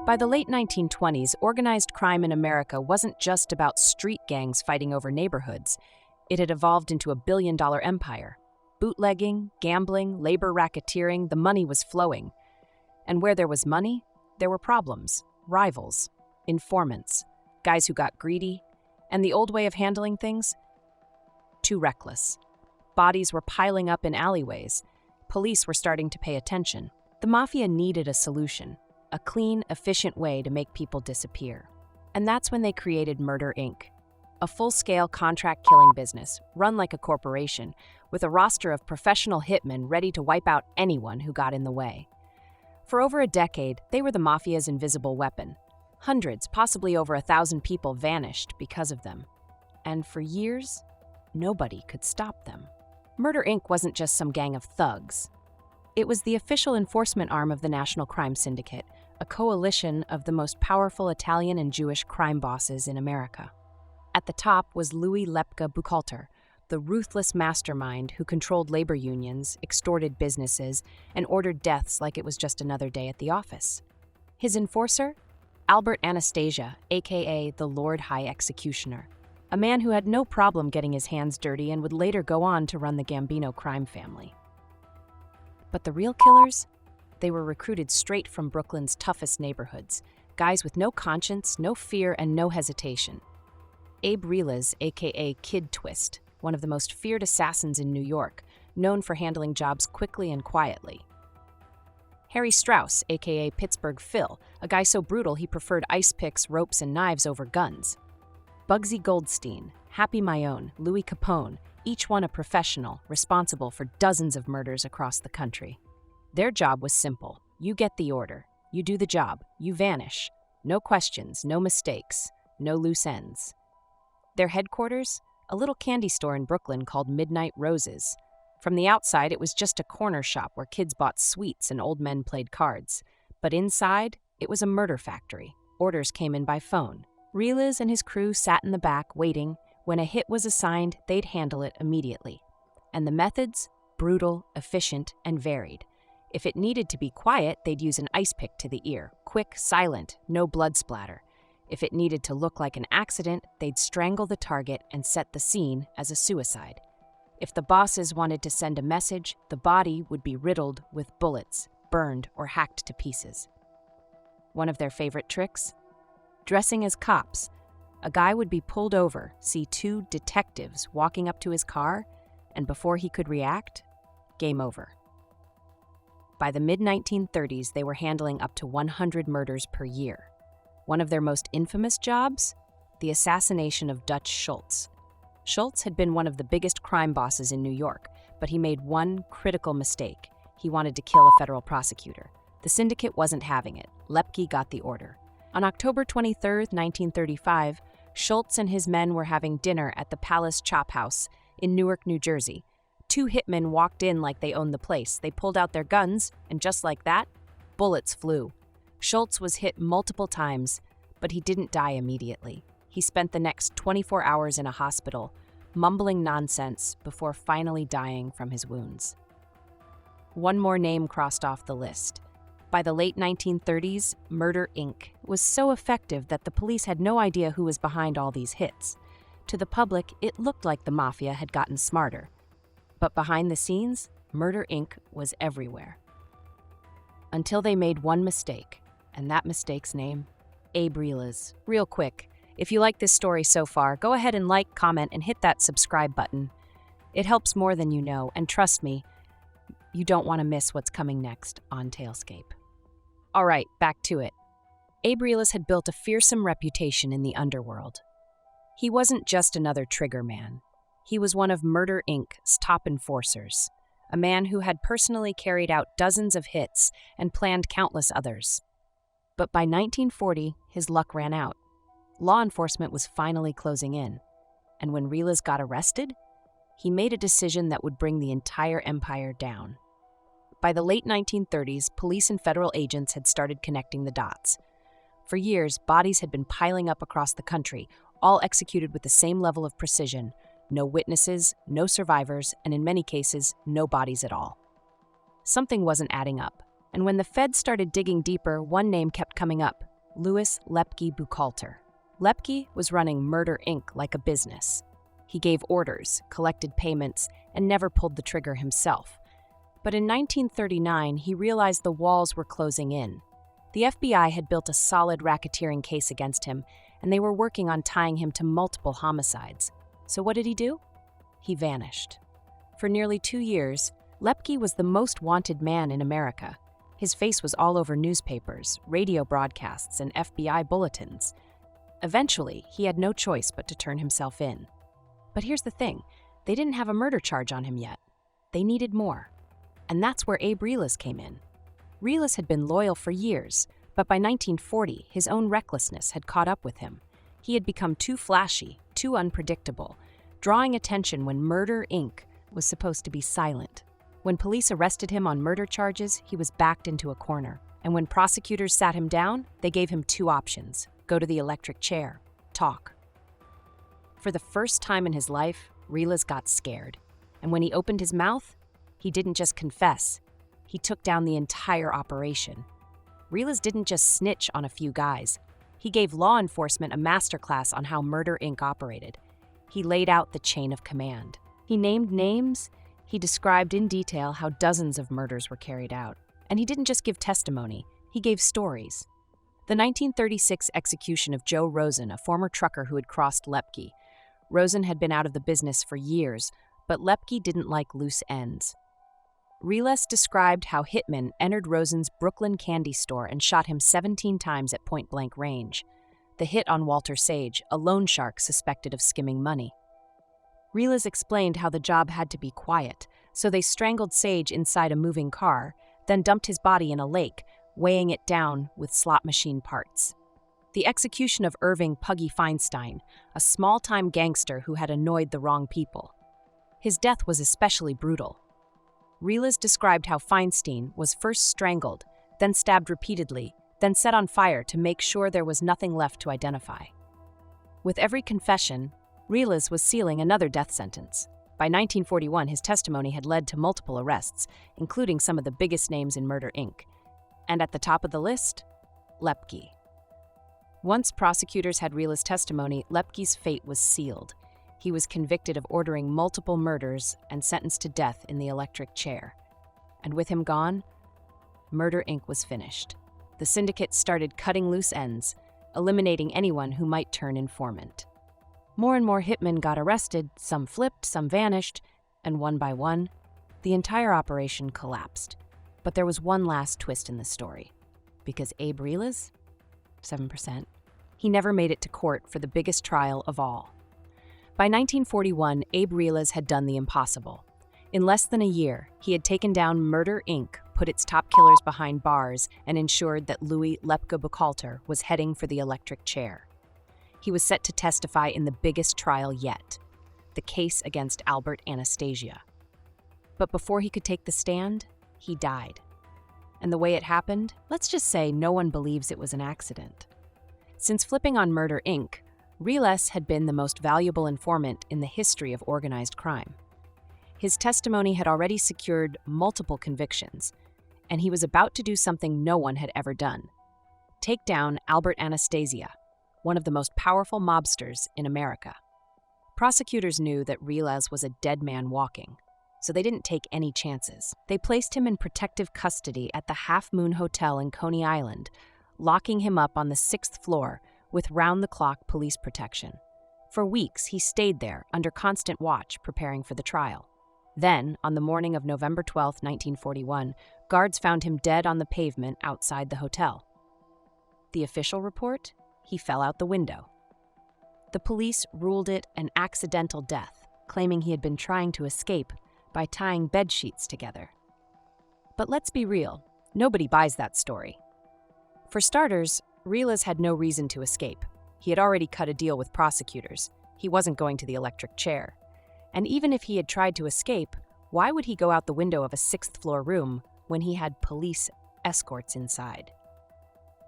By the late 1920s, organized crime in America wasn't just about street gangs fighting over neighborhoods. It had evolved into a billion-dollar empire. Bootlegging, gambling, labor racketeering, the money was flowing. And where there was money, there were problems, rivals, informants, guys who got greedy, and the old way of handling things? Too reckless. Bodies were piling up in alleyways. Police were starting to pay attention. The Mafia needed a solution, a clean, efficient way to make people disappear. And that's when they created Murder, Inc., a full-scale contract-killing business run like a corporation with a roster of professional hitmen ready to wipe out anyone who got in the way. For over a decade, they were the Mafia's invisible weapon. Hundreds, possibly over 1,000 people vanished because of them. And for years, nobody could stop them. Murder, Inc. wasn't just some gang of thugs. It was the official enforcement arm of the National Crime Syndicate, a coalition of the most powerful Italian and Jewish crime bosses in America. At the top was Louis Lepka Buchalter, the ruthless mastermind who controlled labor unions, extorted businesses, and ordered deaths like it was just another day at the office. His enforcer? Albert Anastasia, aka the Lord High Executioner, a man who had no problem getting his hands dirty and would later go on to run the Gambino crime family. But the real killers? They were recruited straight from Brooklyn's toughest neighborhoods, guys with no conscience, no fear, and no hesitation. Abe Reles, aka Kid Twist, one of the most feared assassins in New York, known for handling jobs quickly and quietly. Harry Strauss, aka Pittsburgh Phil, a guy so brutal he preferred ice picks, ropes, and knives over guns. Bugsy Goldstein, Happy Mayone, Louis Capone, each one a professional, responsible for dozens of murders across the country. Their job was simple. You get the order. You do the job. You vanish. No questions, no mistakes, no loose ends. Their headquarters? A little candy store in Brooklyn called Midnight Roses. From the outside, it was just a corner shop where kids bought sweets and old men played cards. But inside, it was a murder factory. Orders came in by phone. Reles and his crew sat in the back, waiting. When a hit was assigned, they'd handle it immediately. And the methods? Brutal, efficient, and varied. If it needed to be quiet, they'd use an ice pick to the ear. Quick, silent, no blood splatter. If it needed to look like an accident, they'd strangle the target and set the scene as a suicide. If the bosses wanted to send a message, the body would be riddled with bullets, burned, or hacked to pieces. One of their favorite tricks? Dressing as cops. A guy would be pulled over, see two detectives walking up to his car, and before he could react, game over. By the mid-1930s, they were handling up to 100 murders per year. One of their most infamous jobs? The assassination of Dutch Schultz. Schultz had been one of the biggest crime bosses in New York, but he made one critical mistake. He wanted to kill a federal prosecutor. The syndicate wasn't having it. Lepke got the order. On October 23, 1935, Schultz and his men were having dinner at the Palace Chop House in Newark, New Jersey. Two hitmen walked in like they owned the place. They pulled out their guns, and just like that, bullets flew. Schultz was hit multiple times, but he didn't die immediately. He spent the next 24 hours in a hospital, mumbling nonsense before finally dying from his wounds. One more name crossed off the list. By the late 1930s, Murder, Inc. was so effective that the police had no idea who was behind all these hits. To the public, it looked like the Mafia had gotten smarter. But behind the scenes, Murder, Inc. was everywhere. Until they made one mistake, and that mistake's name? Abe Reles. Real quick, if you like this story so far, go ahead and like, comment, and hit that subscribe button. It helps more than you know, and trust me, you don't want to miss what's coming next on Talescape. All right, back to it. Abe Reles had built a fearsome reputation in the underworld. He wasn't just another trigger man. He was one of Murder, Inc.'s top enforcers, a man who had personally carried out dozens of hits and planned countless others. But by 1940, his luck ran out. Law enforcement was finally closing in, and when Reles got arrested, he made a decision that would bring the entire empire down. By the late 1930s, police and federal agents had started connecting the dots. For years, bodies had been piling up across the country, all executed with the same level of precision. No witnesses, no survivors, and in many cases, no bodies at all. Something wasn't adding up, and when the feds started digging deeper, one name kept coming up: Louis Lepke Buchalter. Lepke was running Murder Inc. like a business. He gave orders, collected payments, and never pulled the trigger himself. But in 1939, he realized the walls were closing in. The FBI had built a solid racketeering case against him, and they were working on tying him to multiple homicides. So what did he do? He vanished. For nearly 2 years, Lepke was the most wanted man in America. His face was all over newspapers, radio broadcasts, and FBI bulletins. Eventually, he had no choice but to turn himself in. But here's the thing, they didn't have a murder charge on him yet. They needed more. And that's where Abe Reles came in. Reles had been loyal for years, but by 1940, his own recklessness had caught up with him. He had become too flashy, too unpredictable, drawing attention when Murder Inc. was supposed to be silent. When police arrested him on murder charges, he was backed into a corner. And when prosecutors sat him down, they gave him 2 options: go to the electric chair, talk. For the first time in his life, Reles got scared. And when he opened his mouth, he didn't just confess, he took down the entire operation. Reles didn't just snitch on a few guys. He gave law enforcement a masterclass on how Murder Inc. operated. He laid out the chain of command. He named names. He described in detail how dozens of murders were carried out. And he didn't just give testimony, he gave stories. The 1936 execution of Joe Rosen, a former trucker who had crossed Lepke. Rosen had been out of the business for years, but Lepke didn't like loose ends. Reles described how hitmen entered Rosen's Brooklyn candy store and shot him 17 times at point-blank range. The hit on Walter Sage, a loan shark suspected of skimming money. Reles explained how the job had to be quiet, so they strangled Sage inside a moving car, then dumped his body in a lake, weighing it down with slot machine parts. The execution of Irving Puggy Feinstein, a small-time gangster who had annoyed the wrong people. His death was especially brutal. Reles described how Feinstein was first strangled, then stabbed repeatedly, then set on fire to make sure there was nothing left to identify. With every confession, Reles was sealing another death sentence. By 1941, his testimony had led to multiple arrests, including some of the biggest names in Murder Inc. And at the top of the list, Lepke. Once prosecutors had Reles' testimony, Lepke's fate was sealed. He was convicted of ordering multiple murders and sentenced to death in the electric chair. And with him gone, Murder Inc. was finished. The syndicate started cutting loose ends, eliminating anyone who might turn informant. More and more hitmen got arrested, some flipped, some vanished, and one by one, the entire operation collapsed. But there was one last twist in the story. Because Abe Reles, 7%, he never made it to court for the biggest trial of all. By 1941, Abe Reles had done the impossible. In less than a year, he had taken down Murder Inc., put its top killers behind bars, and ensured that Louis Lepke Buchalter was heading for the electric chair. He was set to testify in the biggest trial yet, the case against Albert Anastasia. But before he could take the stand, he died. And the way it happened, let's just say no one believes it was an accident. Since flipping on Murder Inc., Reles had been the most valuable informant in the history of organized crime. His testimony had already secured multiple convictions, and he was about to do something no one had ever done: take down Albert Anastasia, one of the most powerful mobsters in America. Prosecutors knew that Reles was a dead man walking, so they didn't take any chances. They placed him in protective custody at the Half Moon Hotel in Coney Island, locking him up on the 6th floor with round-the-clock police protection. For weeks, he stayed there under constant watch, preparing for the trial. Then, on the morning of November 12, 1941, guards found him dead on the pavement outside the hotel. The official report? He fell out the window. The police ruled it an accidental death, claiming he had been trying to escape by tying bed sheets together. But let's be real, nobody buys that story. For starters, Reles had no reason to escape. He had already cut a deal with prosecutors. He wasn't going to the electric chair. And even if he had tried to escape, why would he go out the window of a 6th-floor room when he had police escorts inside?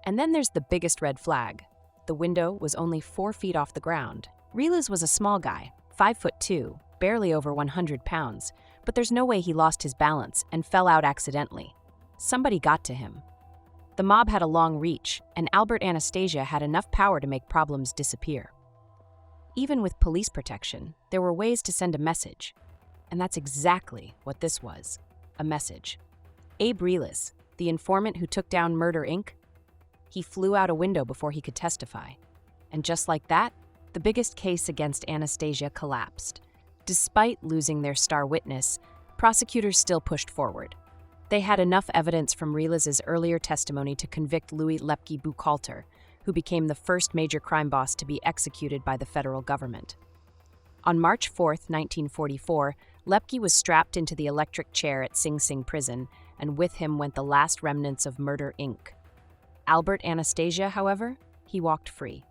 And then there's the biggest red flag. The window was only 4 feet off the ground. Reles was a small guy, 5'2", barely over 100 pounds, but there's no way he lost his balance and fell out accidentally. Somebody got to him. The mob had a long reach, and Albert Anastasia had enough power to make problems disappear. Even with police protection, there were ways to send a message. And that's exactly what this was, a message. Abe Relis, the informant who took down Murder Inc., he flew out a window before he could testify. And just like that, the biggest case against Anastasia collapsed. Despite losing their star witness, prosecutors still pushed forward. They had enough evidence from Relis's earlier testimony to convict Louis Lepke Buchalter, who became the first major crime boss to be executed by the federal government. On March 4, 1944, Lepke was strapped into the electric chair at Sing Sing prison, and with him went the last remnants of Murder Inc. Albert Anastasia, however, he walked free.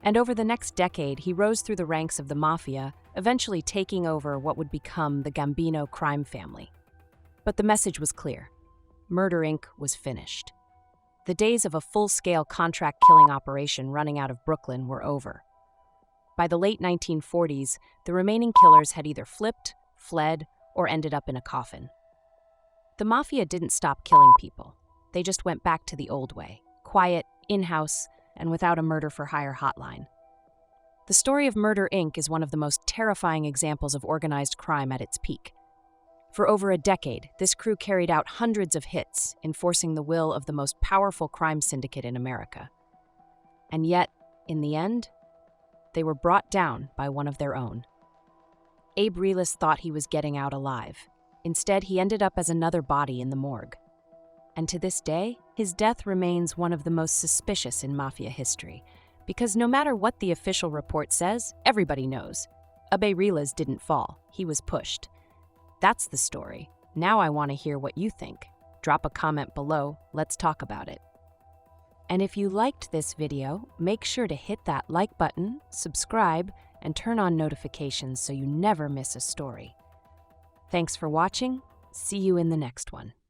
And over the next decade, he rose through the ranks of the Mafia, eventually taking over what would become the Gambino crime family. But the message was clear. Murder Inc. was finished. The days of a full-scale contract killing operation running out of Brooklyn were over. By the late 1940s, the remaining killers had either flipped, fled, or ended up in a coffin. The Mafia didn't stop killing people. They just went back to the old way, quiet, in-house, and without a murder-for-hire hotline. The story of Murder Inc. is one of the most terrifying examples of organized crime at its peak. For over a decade, this crew carried out hundreds of hits, enforcing the will of the most powerful crime syndicate in America. And yet, in the end, they were brought down by one of their own. Abe Relis thought he was getting out alive. Instead, he ended up as another body in the morgue. And to this day, his death remains one of the most suspicious in Mafia history, because no matter what the official report says, everybody knows. Abe Relis didn't fall, he was pushed. That's the story. Now I want to hear what you think. Drop a comment below, let's talk about it. And if you liked this video, make sure to hit that like button, subscribe, and turn on notifications so you never miss a story. Thanks for watching. See you in the next one.